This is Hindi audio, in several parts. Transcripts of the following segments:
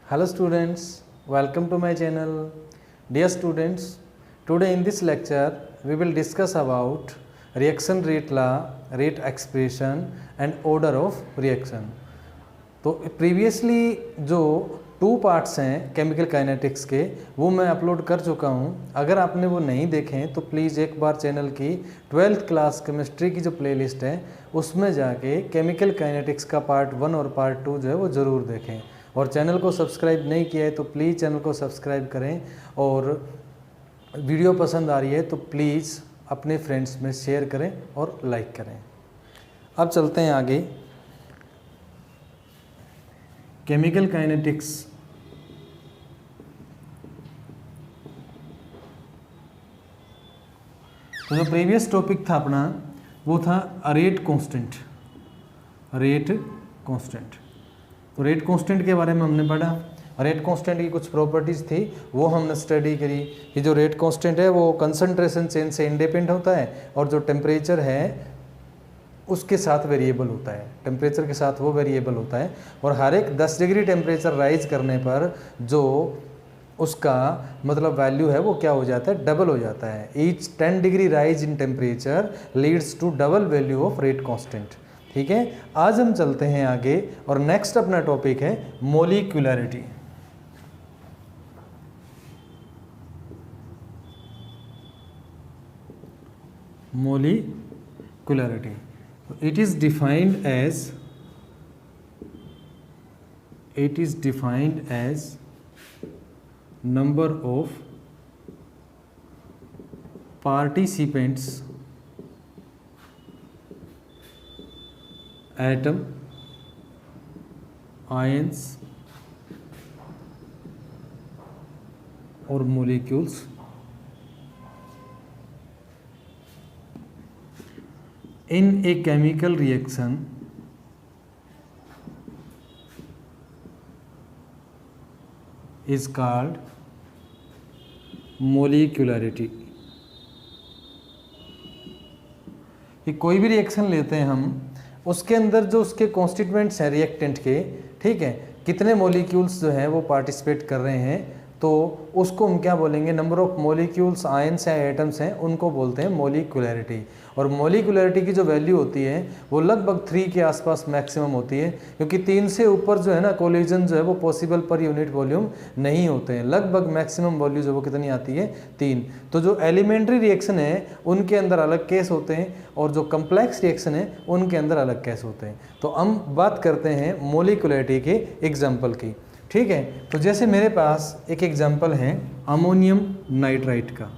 Hello students, welcome to my channel. Dear students, today in this lecture we will discuss about reaction rate law, rate expression and order of reaction. तो प्रीवियसली जो 2 पार्ट्स हैं केमिकल काइनेटिक्स के वो मैं अपलोड कर चुका हूँ। अगर आपने वो नहीं देखें तो प्लीज़ एक बार चैनल की 12th क्लास केमिस्ट्री की जो प्लेलिस्ट है उसमें जाके केमिकल काइनेटिक्स का पार्ट 1 और पार्ट 2 जो है वो ज़रूर देखें। और चैनल को सब्सक्राइब नहीं किया है तो प्लीज़ चैनल को सब्सक्राइब करें, और वीडियो पसंद आ रही है तो प्लीज़ अपने फ्रेंड्स में शेयर करें और लाइक करें। अब चलते हैं आगे। केमिकल काइनेटिक्स तो जो प्रीवियस टॉपिक था अपना वो था रेट कांस्टेंट। रेट कांस्टेंट तो रेट कांस्टेंट के बारे में हमने पढ़ा। रेट कांस्टेंट की कुछ प्रॉपर्टीज़ थी वो हमने स्टडी करी कि जो रेट कांस्टेंट है वो कंसंट्रेशन चेंज से इंडिपेंडेंट होता है और जो टेम्परेचर है उसके साथ वेरिएबल होता है। टेम्परेचर के साथ वो वेरिएबल होता है और हर एक 10 डिग्री टेम्परेचर राइज करने पर जो उसका मतलब वैल्यू है वो क्या हो जाता है, डबल हो जाता है। Each 10 degree rise in temperature leads to double value of rate constant. ठीक है, आज हम चलते हैं आगे और नेक्स्ट अपना टॉपिक है molecularity. Molecularity it is defined as number of participants atom ions or molecules in a chemical reaction is called molecularity। कि कोई भी रिएक्शन लेते हैं हम, उसके अंदर जो उसके कॉन्स्टिट्यूएंट्स हैं रिएक्टेंट के, ठीक है, कितने मॉलिक्यूल्स जो हैं वो पार्टिसिपेट कर रहे हैं, तो उसको हम क्या बोलेंगे, नंबर ऑफ मॉलिक्यूल्स आयंस या एटम्स हैं उनको बोलते हैं मोलिकुलरिटी। और मोलिकुलरिटी की जो वैल्यू होती है वो लगभग 3 के आसपास मैक्सिमम होती है, क्योंकि 3 से ऊपर जो है ना कोलिजन जो है वो पॉसिबल पर यूनिट वॉल्यूम नहीं होते हैं। लगभग मैक्सिमम वैल्यू जो वो कितनी आती है, 3। तो जो एलिमेंट्री रिएक्शन है उनके अंदर अलग केस होते हैं और जो कम्प्लेक्स रिएक्शन है उनके अंदर अलग केस होते हैं। तो हम बात करते हैं मोलिकुलरिटी के एग्जाम्पल की। ठीक है, तो जैसे मेरे पास एक एग्जाम्पल है अमोनियम नाइट्राइट का।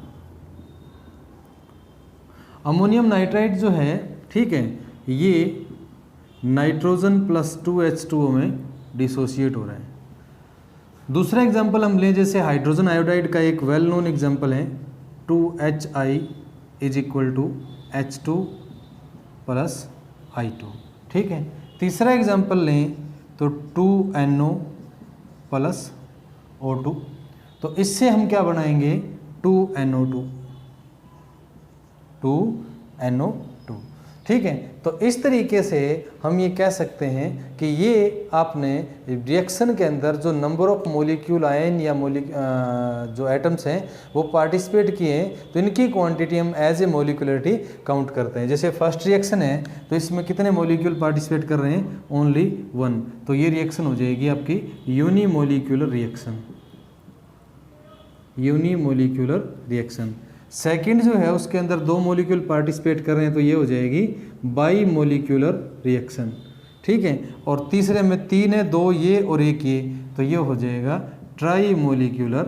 अमोनियम नाइट्राइट जो है, ठीक है, ये नाइट्रोजन प्लस 2H2O में डिसोसिएट हो रहा है। दूसरा एग्जाम्पल हम लें, जैसे हाइड्रोजन आयोडाइड का एक वेल नोन एग्जाम्पल है 2HI is equal to H2 plus I2। ठीक है, तीसरा एग्जाम्पल लें तो 2NO प्लस O2। तो इससे हम क्या बनाएंगे, 2NO2। ठीक है, तो इस तरीके से हम ये कह सकते हैं कि ये आपने रिएक्शन के अंदर जो नंबर ऑफ मोलिक्यूल आयन या जो एटम्स हैं वो पार्टिसिपेट किए हैं तो इनकी क्वांटिटी हम एज ए मोलिकुलरिटी काउंट करते हैं। जैसे फर्स्ट रिएक्शन है तो इसमें कितने मोलिक्यूल पार्टिसिपेट कर रहे हैं, ओनली 1। तो ये रिएक्शन हो जाएगी आपकी unimolecular reaction. Unimolecular reaction. Second जो है उसके अंदर 2 मॉलिक्यूल पार्टिसिपेट कर रहे हैं तो ये हो जाएगी बाई मोलिक्यूलर रिएक्शन। ठीक है, और तीसरे में 3 है, 2 ये और 1 ये, तो ये हो जाएगा ट्राई मोलिक्यूलर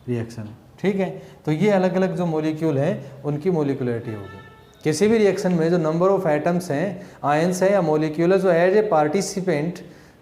रिएक्शन। ठीक है, तो ये अलग अलग जो मॉलिक्यूल हैं उनकी मोलिकुलरिटी होगी। किसी भी रिएक्शन में जो नंबर ऑफ एटम्स हैं, आयंस है या मोलिक्यूल है जो एज ए पार्टिसिपेंट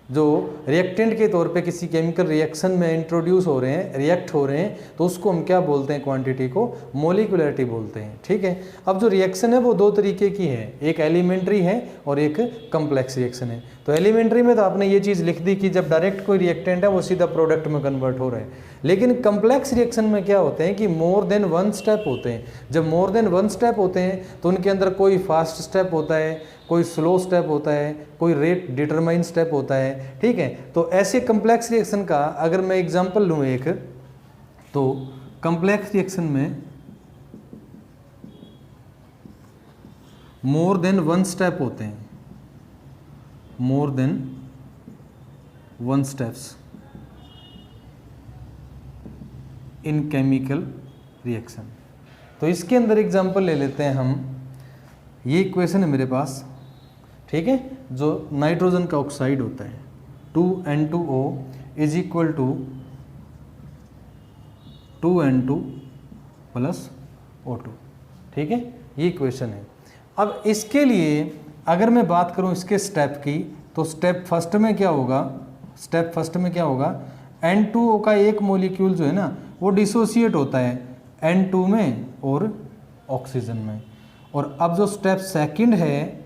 जो रिएक्टेंट के तौर पे किसी केमिकल रिएक्शन में इंट्रोड्यूस हो रहे हैं, रिएक्ट हो रहे हैं, तो उसको हम क्या बोलते हैं, क्वांटिटी को मोलिकुलरिटी बोलते हैं। ठीक है, अब जो रिएक्शन है वो 2 तरीके की है, एक एलिमेंट्री है और एक कम्प्लेक्स रिएक्शन है। तो एलिमेंट्री में तो आपने ये चीज़ लिख दी कि जब डायरेक्ट कोई रिएक्टेंट है वो सीधा प्रोडक्ट में कन्वर्ट हो रहा है। लेकिन कम्प्लेक्स रिएक्शन में क्या होते हैं कि मोर देन 1 स्टेप होते हैं। जब मोर देन 1 स्टेप होते हैं तो उनके अंदर कोई फास्ट स्टेप होता है, कोई स्लो स्टेप होता है, कोई रेट डिटरमाइन स्टेप होता है, ठीक है। तो ऐसे कम्प्लेक्स रिएक्शन का अगर मैं एग्जांपल लूँ एक, तो कम्प्लेक्स रिएक्शन में मोर देन वन स्टेप होते हैं, more than one steps in chemical reaction. तो इसके अंदर एग्जांपल ले लेते हैं हम, ये इक्वेशन है मेरे पास, ठीक है, जो नाइट्रोजन का ऑक्साइड होता है 2N2O is equal to 2N2 plus O2, ठीक है, ये इक्वेशन है। अब इसके लिए अगर मैं बात करूं इसके स्टेप की, तो स्टेप फर्स्ट में क्या होगा, N2O का एक मॉलिक्यूल जो है ना वो डिसोसिएट होता है N2 में और ऑक्सीजन में। और अब जो स्टेप सेकंड है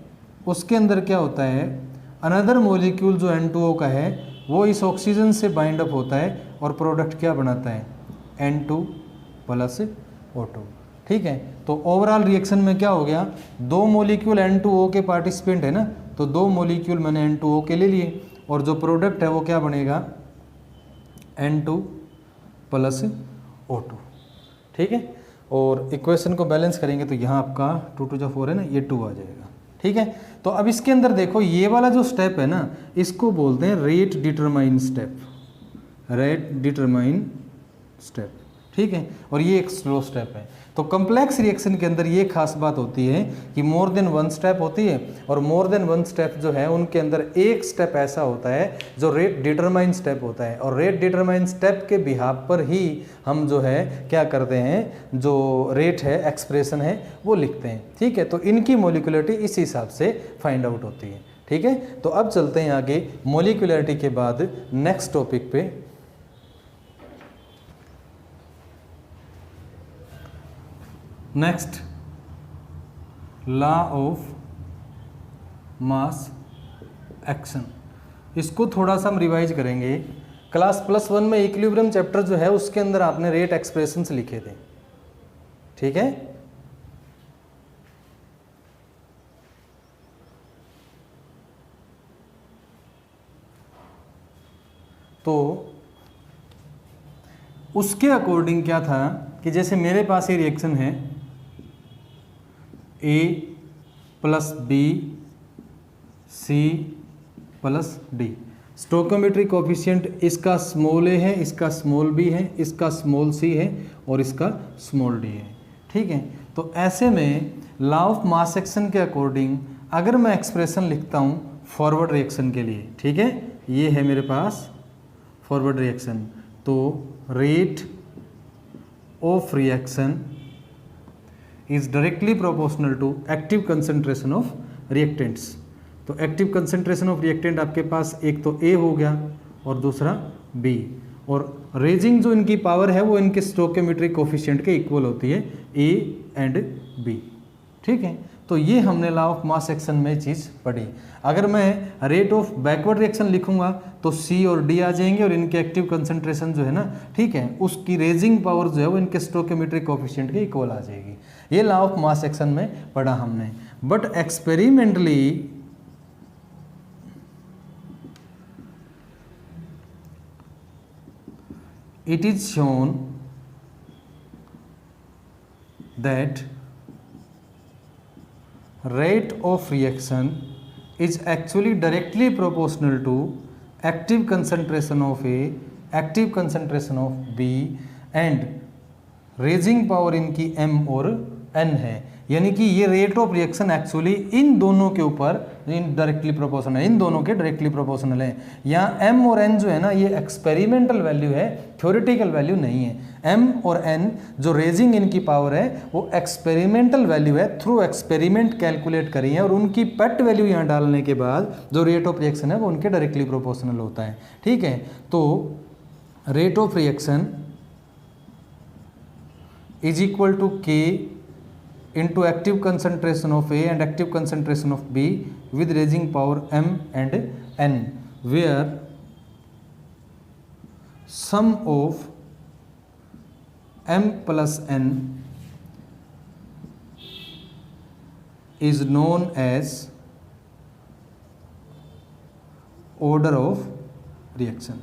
उसके अंदर क्या होता है, अनदर मॉलिक्यूल जो N2O का है वो इस ऑक्सीजन से बाइंड अप होता है और प्रोडक्ट क्या बनाता है, N2 प्लस O2, ठीक है। तो ओवरऑल रिएक्शन में क्या हो गया, दो मॉलिक्यूल N2O के पार्टिसिपेंट है ना, तो दो मॉलिक्यूल मैंने N2O के ले लिए और जो प्रोडक्ट है वो क्या बनेगा, N2 प्लस O2, ठीक है। और इक्वेशन को बैलेंस करेंगे तो यहाँ आपका 2 to 4 है ना, ये 2 आ जाएगा, ठीक है। तो अब इसके अंदर देखो ये वाला जो स्टेप है ना इसको बोलते हैं रेट डिटरमाइन स्टेप, ठीक है। और ये एक स्लो स्टेप है। तो कम्प्लेक्स रिएक्शन के अंदर ये खास बात होती है कि मोर देन वन स्टेप होती है, और मोर देन वन स्टेप जो है उनके अंदर एक स्टेप ऐसा होता है जो रेट डिटरमाइन स्टेप होता है, और रेट डिटरमाइन स्टेप के बिहाफ पर ही हम जो है क्या करते हैं, जो रेट है एक्सप्रेशन है वो लिखते हैं, ठीक है। तो इनकी मॉलिक्युलरिटी इस हिसाब से फाइंड आउट होती है, ठीक है। तो अब चलते हैं आगे मॉलिक्युलरिटी के बाद नेक्स्ट टॉपिक पे। Next law of mass action, इसको थोड़ा सा हम रिवाइज करेंगे। क्लास +1 में इक्विलिब्रियम चैप्टर जो है उसके अंदर आपने रेट एक्सप्रेशंस लिखे थे, ठीक है। तो उसके अकॉर्डिंग क्या था कि जैसे मेरे पास ये रिएक्शन है A plus B C plus D, stoichiometric coefficient इसका स्मॉल a है, इसका स्मॉल b है, इसका स्मॉल c है और इसका स्मॉल d है, ठीक है। तो ऐसे में लॉ ऑफ मास एक्शन के अकॉर्डिंग अगर मैं एक्सप्रेशन लिखता हूँ फॉरवर्ड रिएक्शन के लिए, ठीक है, ये है मेरे पास फॉरवर्ड रिएक्शन, तो rate of reaction is directly proportional to active concentration of reactants. तो एक्टिव कंसंट्रेशन ऑफ रिएक्टेंट आपके पास एक तो A हो गया और दूसरा B, और रेजिंग जो इनकी पावर है वो इनके स्टोइकोमेट्रिक कोफिशिएंट के इक्वल होती है A एंड B, ठीक है। तो ये हमने लॉ ऑफ मास एक्शन में चीज़ पढ़ी। अगर मैं रेट ऑफ बैकवर्ड रिएक्शन लिखूंगा तो C और D आ जाएंगे और इनके एक्टिव कंसंट्रेशन जो है ना, ठीक है, उसकी रेजिंग पावर जो है वो इनके स्टोइकोमेट्रिक कोफिशिएंट के इक्वल आ जाएगी। ये लॉ ऑफ मास एक्शन में पढ़ा हमने। But experimentally it is shown that rate of reaction is actually directly proportional to active concentration of A, active concentration of B and raising power इनकी M और N है, यानी कि ये rate of reaction actually in दोनों के ऊपर डायरेक्टली प्रोपोर्शनल है, इन दोनों के डायरेक्टली प्रोपोर्शनल है। यहाँ M और N जो है ना ये एक्सपेरिमेंटल वैल्यू है, थ्योरेटिकल वैल्यू नहीं है। M और N जो रेजिंग इनकी पावर है वो एक्सपेरिमेंटल वैल्यू है, थ्रू एक्सपेरिमेंट कैलकुलेट करी है, और उनकी पेट वैल्यू यहाँ डालने के बाद जो रेट ऑफ रिएक्शन है वो उनके डायरेक्टली प्रोपोर्शनल होता है, ठीक है। तो rate of reaction is equal to K into active concentration of A and active concentration of B with raising power M and N, where sum of M plus N is known as order of reaction.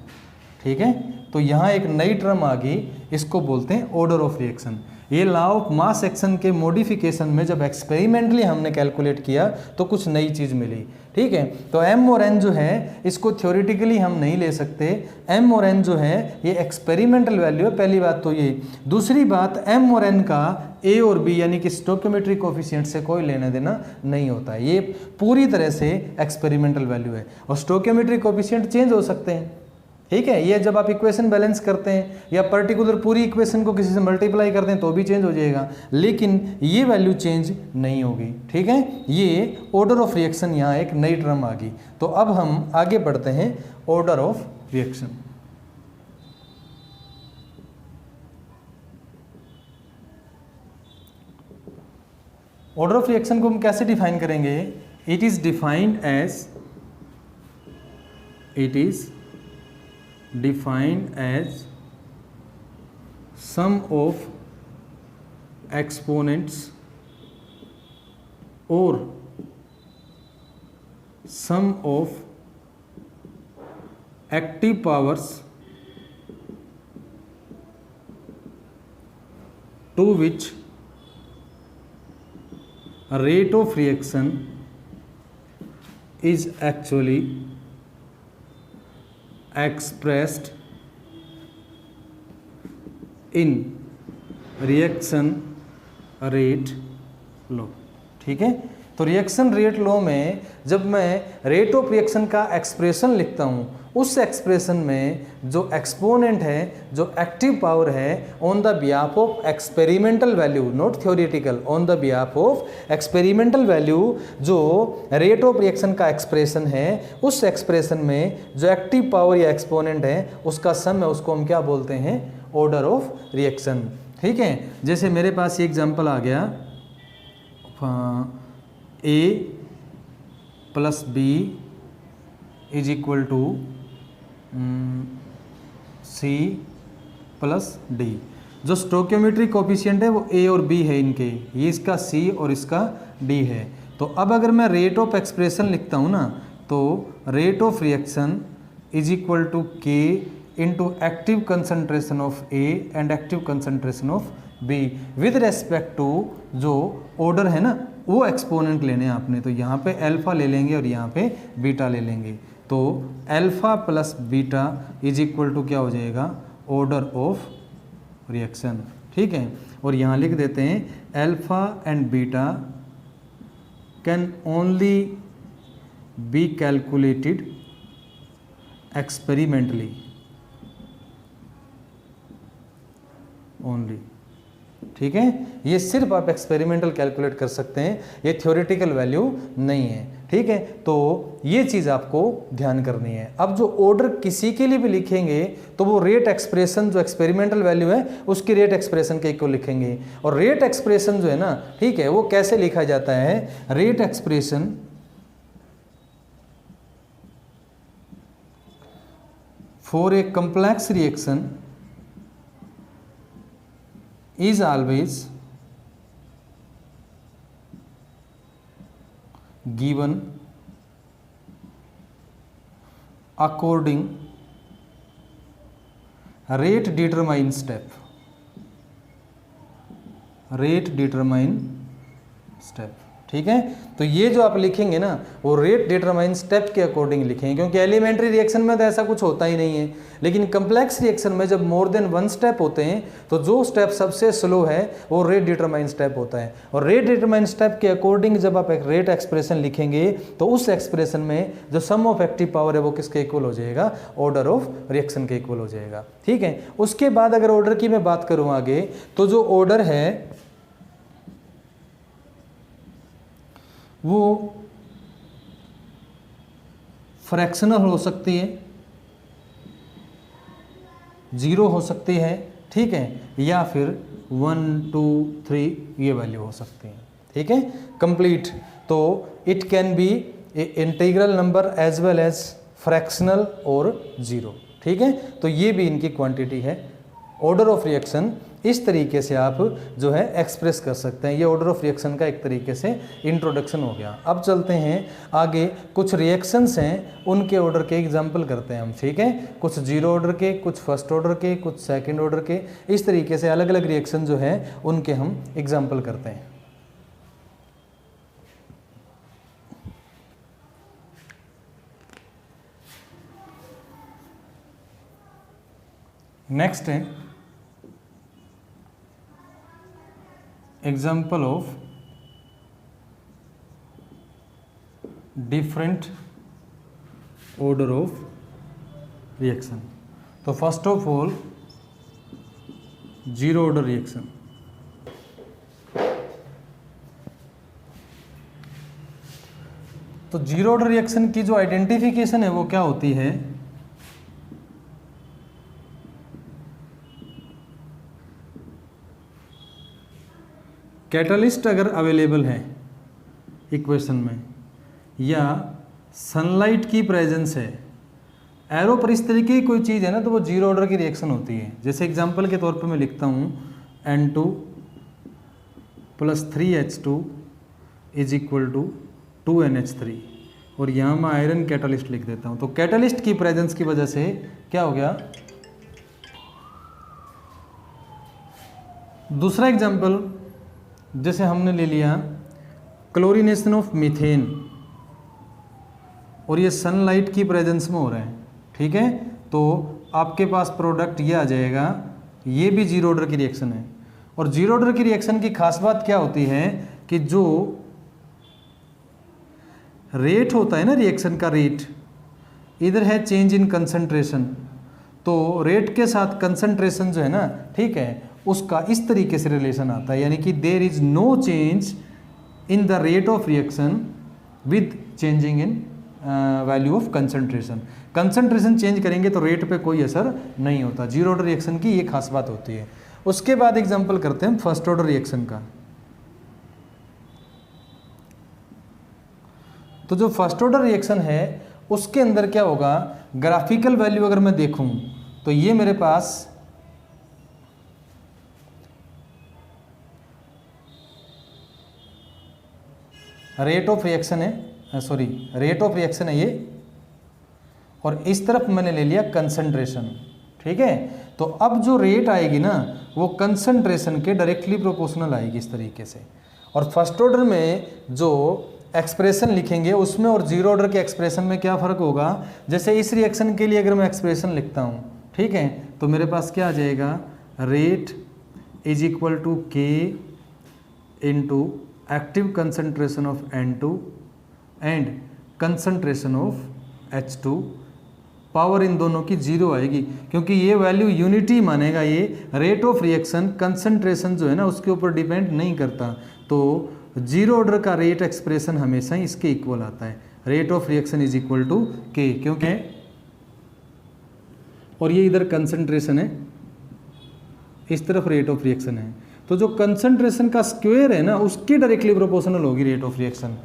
ठीक है, तो यहाँ एक नई टर्म आ गई, इसको बोलते हैं ऑर्डर ऑफ रिएक्शन। ये लॉ ऑफ मास एक्शन के मॉडिफिकेशन में जब एक्सपेरिमेंटली हमने कैलकुलेट किया तो कुछ नई चीज़ मिली। ठीक है, तो m और n जो है इसको थ्योरेटिकली हम नहीं ले सकते। m और n जो है ये एक्सपेरिमेंटल वैल्यू है, पहली बात तो ये। दूसरी बात, m और n का a और b यानी कि स्टोइकियोमेट्रिक कोफिशिएंट से कोई लेना देना नहीं होता है, ये पूरी तरह से एक्सपेरिमेंटल वैल्यू है। और स्टोइकियोमेट्रिक कोफिशिएंट चेंज हो सकते हैं। ठीक है, ये जब आप इक्वेशन बैलेंस करते हैं या पर्टिकुलर पूरी इक्वेशन को किसी से मल्टीप्लाई करते हैं तो भी चेंज हो जाएगा, लेकिन ये वैल्यू चेंज नहीं होगी। ठीक है, ये ऑर्डर ऑफ रिएक्शन यहाँ एक नई टर्म आ गई। तो अब हम आगे बढ़ते हैं order of reaction. Order of reaction को हम कैसे डिफाइन करेंगे? It is defined as sum of exponents or sum of active powers to which rate of reaction is actually expressed in reaction rate law. ठीक है, तो रिएक्शन रेट लॉ में जब मैं रेट ऑफ रिएक्शन का एक्सप्रेशन लिखता हूँ, उस एक्सप्रेशन में जो एक्सपोनेंट है, जो एक्टिव पावर है, on the behalf of experimental value, not theoretical, on the behalf of experimental value, जो रेट ऑफ रिएक्शन का एक्सप्रेशन है, उस एक्सप्रेशन में जो एक्टिव पावर या एक्सपोनेंट है उसका सम है, उसको हम क्या बोलते हैं? Order of reaction. ठीक है, जैसे मेरे पास ये एग्जांपल आ गया, A plus B is equal to C plus D। जो स्टोइकियोमेट्रिक कोफिशिएंट है वो A और B है इनके, ये इसका C और इसका D है। तो अब अगर मैं रेट ऑफ एक्सप्रेशन लिखता हूँ ना, तो rate of reaction is equal to K into active concentration of A and active concentration of B with respect to जो ऑर्डर है ना, वो एक्सपोनेंट लेने हैं आपने। तो यहाँ पे अल्फा ले लेंगे और यहाँ पे बीटा ले लेंगे। तो alpha plus beta is equal to क्या हो जाएगा? Order of reaction. ठीक है, और यहाँ लिख देते हैं alpha and beta can only be calculated experimentally only. ठीक है, ये सिर्फ आप एक्सपेरिमेंटल कैलकुलेट कर सकते हैं, ये थ्योरेटिकल वैल्यू नहीं है। ठीक है, तो ये चीज़ आपको ध्यान करनी है। अब जो ऑर्डर किसी के लिए भी लिखेंगे तो वो रेट एक्सप्रेशन जो एक्सपेरिमेंटल वैल्यू है उसकी रेट एक्सप्रेशन के इक्वल लिखेंगे। और रेट एक्सप्रेशन जो है ना, ठीक है, वो कैसे लिखा जाता है? Rate expression for a complex reaction is always given according rate determine step, rate determine step। ठीक है, तो ये जो आप लिखेंगे ना वो रेट डिटरमाइन स्टेप के अकॉर्डिंग लिखेंगे, क्योंकि एलिमेंट्री रिएक्शन में तो ऐसा कुछ होता ही नहीं है। लेकिन कम्प्लेक्स रिएक्शन में जब मोर देन वन स्टेप होते हैं तो जो स्टेप सबसे स्लो है वो रेट डिटरमाइन स्टेप होता है। और रेट डिटरमाइन स्टेप के अकॉर्डिंग जब आप एक रेट एक्सप्रेशन लिखेंगे तो उस एक्सप्रेशन में जो सम ऑफ एक्टिव पावर है वो किसके इक्वल हो जाएगा? ऑर्डर ऑफ रिएक्शन के इक्वल हो जाएगा। ठीक है, उसके बाद अगर ऑर्डर की मैं बात करूँ आगे, तो जो ऑर्डर है वो फ्रैक्शनल हो सकती है, जीरो हो सकती है, ठीक है, या फिर 1 2 3 ये वैल्यू हो सकती है। ठीक है, कंप्लीट। तो it can be integral number as well as fractional और जीरो। ठीक है, तो ये भी इनकी क्वांटिटी है। ऑर्डर ऑफ रिएक्शन इस तरीके से आप जो है एक्सप्रेस कर सकते हैं। ये ऑर्डर ऑफ रिएक्शन का एक तरीके से इंट्रोडक्शन हो गया। अब चलते हैं आगे, कुछ रिएक्शंस हैं उनके ऑर्डर के एग्जाम्पल करते हैं हम, ठीक है। कुछ जीरो ऑर्डर के, कुछ फर्स्ट ऑर्डर के, कुछ सेकेंड ऑर्डर के, इस तरीके से अलग अलग रिएक्शन जो है उनके हम एग्जाम्पल करते हैं। नेक्स्ट है example of different order of reaction. तो first of all zero order reaction. तो जीरो ऑर्डर रिएक्शन की जो आइडेंटिफिकेशन है वो क्या होती है, कैटलिस्ट अगर अवेलेबल है इक्वेशन में या सनलाइट की प्रेजेंस है, एरो पर इस तरीके की कोई चीज़ है ना, तो वो जीरो ऑर्डर की रिएक्शन होती है। जैसे एग्जांपल के तौर पे मैं लिखता हूँ N2 + 3H2 = 2NH3 और यहाँ मैं आयरन कैटलिस्ट लिख देता हूँ। तो कैटलिस्ट की प्रेजेंस की वजह से क्या हो गया। दूसरा एग्जांपल जैसे हमने ले लिया क्लोरीनेशन ऑफ मीथेन और ये सनलाइट की प्रेजेंस में हो रहा है, ठीक है। तो आपके पास प्रोडक्ट ये आ जाएगा, ये भी जीरो ऑर्डर की रिएक्शन है। और जीरो ऑर्डर की रिएक्शन की खास बात क्या होती है कि जो रेट होता है ना रिएक्शन का रेट, इधर है चेंज इन कंसंट्रेशन, तो रेट के साथ कंसंट्रेशन जो है ना, ठीक है, उसका इस तरीके से रिलेशन आता है, यानी कि there is no change in the rate of reaction with changing in value of concentration. Concentration change करेंगे तो रेट पे कोई असर नहीं होता। जीरो ऑर्डर रिएक्शन की ये खास बात होती है। उसके बाद एग्जांपल करते हैं फर्स्ट ऑर्डर रिएक्शन का। तो जो फर्स्ट ऑर्डर रिएक्शन है उसके अंदर क्या होगा, ग्राफिकल वैल्यू अगर मैं देखूं तो ये मेरे पास रेट ऑफ रिएक्शन है, सॉरी रेट ऑफ रिएक्शन है ये, और इस तरफ मैंने ले लिया कंसंट्रेशन, ठीक है। तो अब जो रेट आएगी ना वो कंसंट्रेशन के डायरेक्टली प्रोपोर्शनल आएगी इस तरीके से। और फर्स्ट ऑर्डर में जो एक्सप्रेशन लिखेंगे उसमें और जीरो ऑर्डर के एक्सप्रेशन में क्या फ़र्क होगा। जैसे इस रिएक्शन के लिए अगर मैं एक्सप्रेशन लिखता हूँ, ठीक है, तो मेरे पास क्या आ जाएगा, rate = K × active concentration of N2 and concentration of H2, power in दोनों की जीरो आएगी क्योंकि ये वैल्यू यूनिटी मानेगा। ये रेट ऑफ रिएक्शन कंसंट्रेशन जो है ना उसके ऊपर डिपेंड नहीं करता। तो जीरो ऑर्डर का रेट एक्सप्रेशन हमेशा ही इसके इक्वल आता है, रेट ऑफ रिएक्शन = K, क्योंकि और ये इधर कंसंट्रेशन है, इस तरफ रेट ऑफ रिएक्शन है। तो जो कंसंट्रेशन का स्क्वायर है ना उसके डायरेक्टली प्रोपोर्शनल होगी रेट ऑफ रिएक्शन।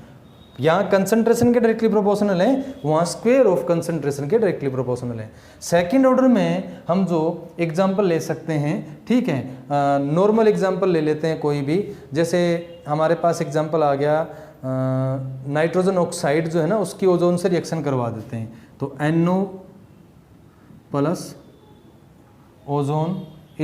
यहाँ कंसंट्रेशन के डायरेक्टली प्रोपोर्शनल है, वहाँ स्क्वायर ऑफ कंसंट्रेशन के डायरेक्टली प्रोपोर्शनल है। सेकंड ऑर्डर में हम जो एग्जांपल ले सकते हैं, ठीक है, नॉर्मल एग्जांपल ले लेते हैं कोई भी। जैसे हमारे पास एग्जांपल आ गया नाइट्रोजन ऑक्साइड जो है ना उसकी ओजोन से रिएक्शन करवा देते हैं। तो NO + ओजोन =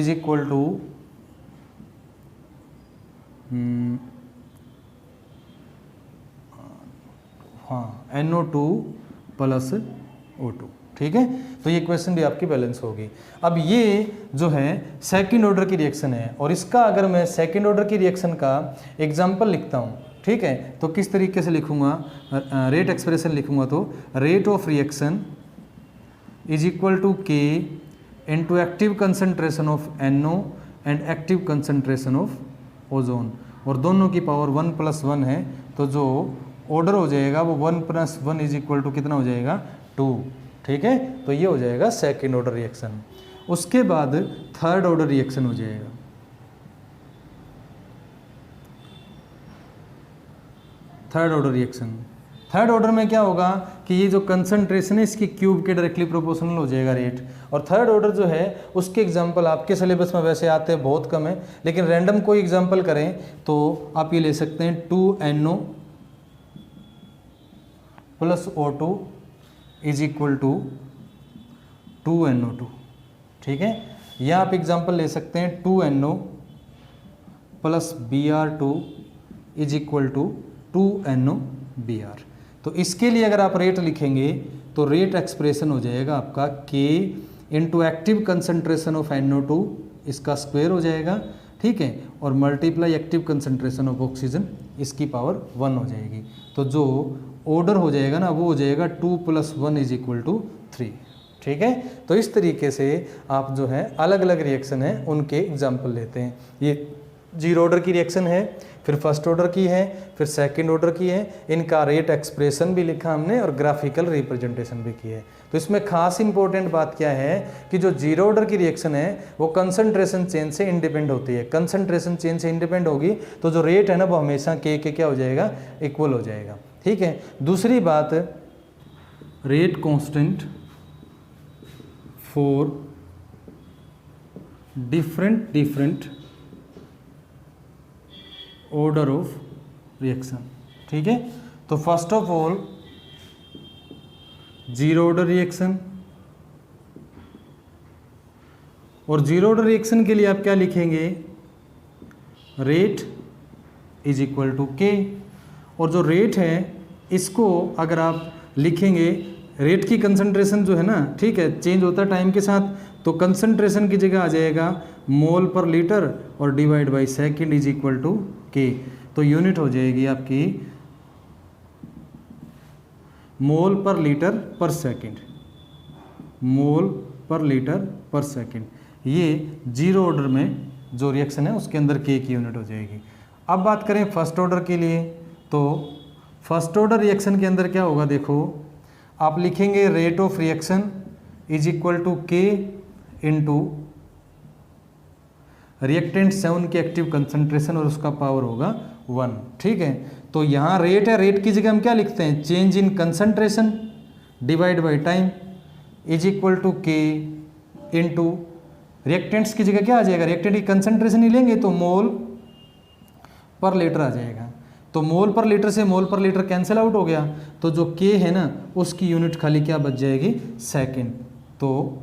हाँ NO2 + O2, ठीक है। तो ये क्वेश्चन भी आपकी बैलेंस होगी। अब ये जो है सेकंड ऑर्डर की रिएक्शन है और इसका अगर मैं सेकंड ऑर्डर की रिएक्शन का एग्जांपल लिखता हूँ, ठीक है, तो किस तरीके से लिखूँगा, रेट एक्सप्रेशन लिखूँगा तो rate of reaction = K × active concentration of NO and active concentration of ozone, और दोनों की पावर 1 + 1 है। तो जो ऑर्डर हो जाएगा वो 1 + 1 = कितना हो जाएगा, 2, ठीक है। तो ये हो जाएगा सेकंड ऑर्डर रिएक्शन। उसके बाद थर्ड ऑर्डर रिएक्शन हो जाएगा। थर्ड थर्ड ऑर्डर में क्या होगा कि ये जो कंसंट्रेशन है इसकी क्यूब के डायरेक्टली प्रोपोर्शनल हो जाएगा रेट। और थर्ड ऑर्डर जो है उसके एग्जांपल आपके सिलेबस में वैसे आते हैं बहुत कम है, लेकिन रैंडम कोई एग्जांपल करें तो आप ये ले सकते हैं 2NO plus O2 is equal to 2NO2, ठीक है। या आप एग्जांपल ले सकते हैं 2NO plus Br2 is equal to 2NO Br। तो इसके लिए अगर आप रेट लिखेंगे तो रेट एक्सप्रेशन हो जाएगा आपका K into active concentration of NO2 इसका स्क्वायर हो जाएगा, ठीक है, और multiply active concentration of oxygen इसकी पावर 1 हो जाएगी। तो जो ऑर्डर हो जाएगा ना वो हो जाएगा 2 + 1 इज इक्वल टू 3, ठीक है। तो इस तरीके से आप जो है अलग अलग रिएक्शन है उनके एग्जाम्पल लेते हैं। ये जीरो ऑर्डर की रिएक्शन है, फिर फर्स्ट ऑर्डर की है, फिर सेकंड ऑर्डर की है। इनका रेट एक्सप्रेशन भी लिखा हमने और ग्राफिकल रिप्रेजेंटेशन भी की है। तो इसमें खास इंपॉर्टेंट बात क्या है कि जो जीरो ऑर्डर की रिएक्शन है वो कंसंट्रेशन चेंज से इंडिपेंडेंट होती है। कंसंट्रेशन चेंज से इंडिपेंडेंट होगी तो जो रेट है ना वो हमेशा के क्या हो जाएगा, इक्वल हो जाएगा, ठीक है। दूसरी बात, rate constant for different order of reaction, ठीक है। तो first of all zero order reaction, और जीरो ऑर्डर रिएक्शन के लिए आप क्या लिखेंगे, rate is equal to K. और जो रेट है इसको अगर आप लिखेंगे, रेट की कंसंट्रेशन जो है ना, ठीक है, चेंज होता है टाइम के साथ, तो कंसंट्रेशन की जगह आ जाएगा मोल पर लीटर और divide by second is equal to K. तो यूनिट हो जाएगी आपकी मोल पर लीटर पर सेकेंड, मोल पर लीटर पर सेकेंड। ये जीरो ऑर्डर में जो रिएक्शन है उसके अंदर के की यूनिट हो जाएगी। अब बात करें फर्स्ट ऑर्डर के लिए, तो फर्स्ट ऑर्डर रिएक्शन के अंदर क्या होगा, देखो आप लिखेंगे rate of reaction is equal to K into reactant 7 की एक्टिव कंसंट्रेशन और उसका पावर होगा 1, ठीक है। तो यहाँ रेट है, रेट की जगह हम क्या लिखते हैं, change in concentration divide by time is equal to K into reactants की जगह क्या आ जाएगा, रिएक्टेंट की कंसंट्रेशन ही लेंगे तो मोल पर लीटर आ जाएगा। तो मोल पर लीटर से मोल पर लीटर कैंसिल आउट हो गया, तो जो के है ना उसकी यूनिट खाली क्या बच जाएगी, सेकेंड। तो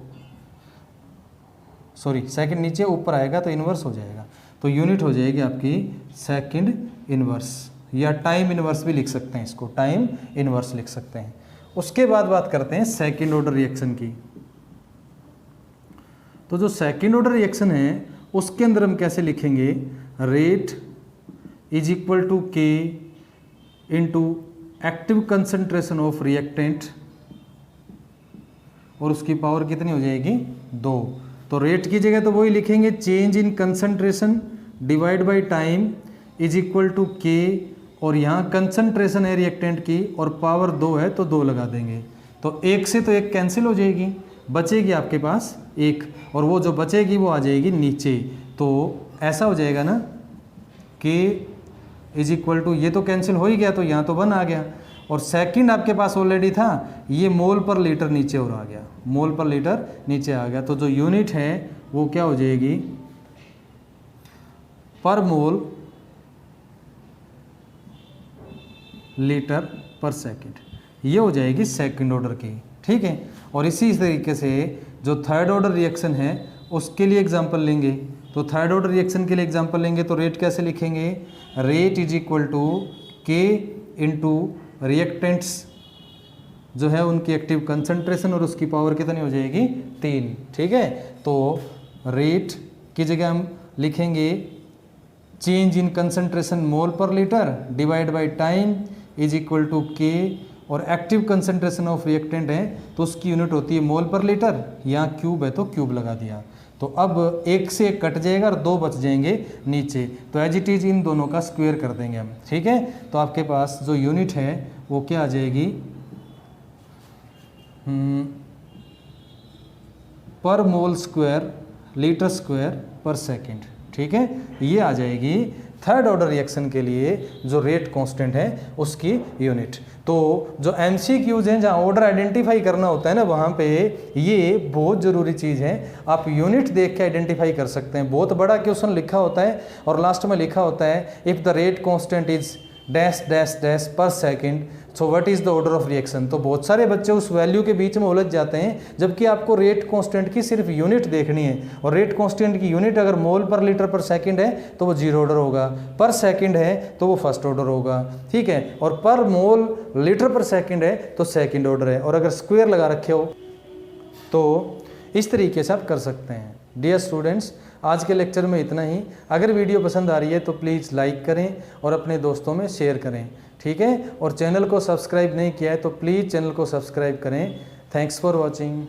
सॉरी सेकंड नीचे ऊपर आएगा तो इन्वर्स हो जाएगा, तो यूनिट हो जाएगी आपकी सेकंड इन्वर्स, या टाइम इन्वर्स भी लिख सकते हैं, इसको टाइम इन्वर्स लिख सकते हैं। उसके बाद बात करते हैं सेकंड ऑर्डर रिएक्शन की। तो जो सेकंड ऑर्डर रिएक्शन है उसके अंदर हम कैसे लिखेंगे, rate is equal to K into active concentration of reactant और उसकी पावर कितनी हो जाएगी, 2। तो रेट की जगह तो वही लिखेंगे, change in concentration divide by time is equal to K, और यहाँ कंसंट्रेशन है रिएक्टेंट की और पावर 2 है तो 2 लगा देंगे। तो 1 से तो 1 कैंसिल हो जाएगी, बचेगी आपके पास 1, और वो जो बचेगी वो आ जाएगी नीचे। तो ऐसा हो जाएगा ना, के इज इक्वल टू, ये तो कैंसिल हो ही गया तो यहाँ तो 1 आ गया, और सेकंड आपके पास ऑलरेडी था, ये मोल पर लीटर नीचे और आ गया, मोल पर लीटर नीचे आ गया। तो जो यूनिट है वो क्या हो जाएगी, पर मोल लीटर पर सेकंड, ये हो जाएगी सेकंड ऑर्डर की, ठीक है। और इसी तरीके से जो थर्ड ऑर्डर रिएक्शन है उसके लिए एग्जांपल लेंगे। तो थर्ड ऑर्डर रिएक्शन के लिए एग्जांपल लेंगे तो रेट कैसे लिखेंगे, rate is equal to K into reactants जो है उनकी एक्टिव कंसंट्रेशन और उसकी पावर कितनी हो जाएगी, 3, ठीक है। तो रेट की जगह हम लिखेंगे change in concentration mole per litre divide by time is equal to K, और एक्टिव कंसंट्रेशन ऑफ रिएक्टेंट है तो उसकी यूनिट होती है मोल पर लीटर, यहाँ क्यूब है तो क्यूब लगा दिया। तो अब 1 से 1 कट जाएगा और 2 बच जाएंगे नीचे, तो एज इट इज इन दोनों का स्क्वायर कर देंगे हम, ठीक है। तो आपके पास जो यूनिट है वो क्या आ जाएगी, पर मोल स्क्वायर लीटर स्क्वायर पर सेकंड, ठीक है, ये आ जाएगी। थर्ड ऑर्डर रिएक्शन के लिए जो रेट कांस्टेंट है उसकी यूनिट। तो जो एमसीक्यूज हैं जहाँ ऑर्डर आइडेंटिफाई करना होता है ना, वहाँ पे ये बहुत ज़रूरी चीज़ है। आप यूनिट देख के आइडेंटिफाई कर सकते हैं। बहुत बड़ा क्वेश्चन लिखा होता है और लास्ट में लिखा होता है if the rate constant is dash dash dash पर second, so what is the order of reaction. तो बहुत सारे बच्चे उस वैल्यू के बीच में उलझ जाते हैं, जबकि आपको रेट कांस्टेंट की सिर्फ यूनिट देखनी है। और रेट कांस्टेंट की यूनिट अगर मोल पर लीटर पर सेकंड है तो वो जीरो ऑर्डर होगा, पर सेकंड है तो वो फर्स्ट ऑर्डर होगा, ठीक है, और पर मोल लीटर पर सेकंड है तो सेकंड ऑर्डर है। और अगर स्क्वायर लगा रखे हो तो इस तरीके से आप कर सकते हैं। डियर स्टूडेंट्स, आज के लेक्चर में इतना ही। अगर वीडियो पसंद आ रही है तो प्लीज़ लाइक करें और अपने दोस्तों में शेयर करें, ठीक है। और चैनल को सब्सक्राइब नहीं किया है तो प्लीज़ चैनल को सब्सक्राइब करें। Thanks for watching.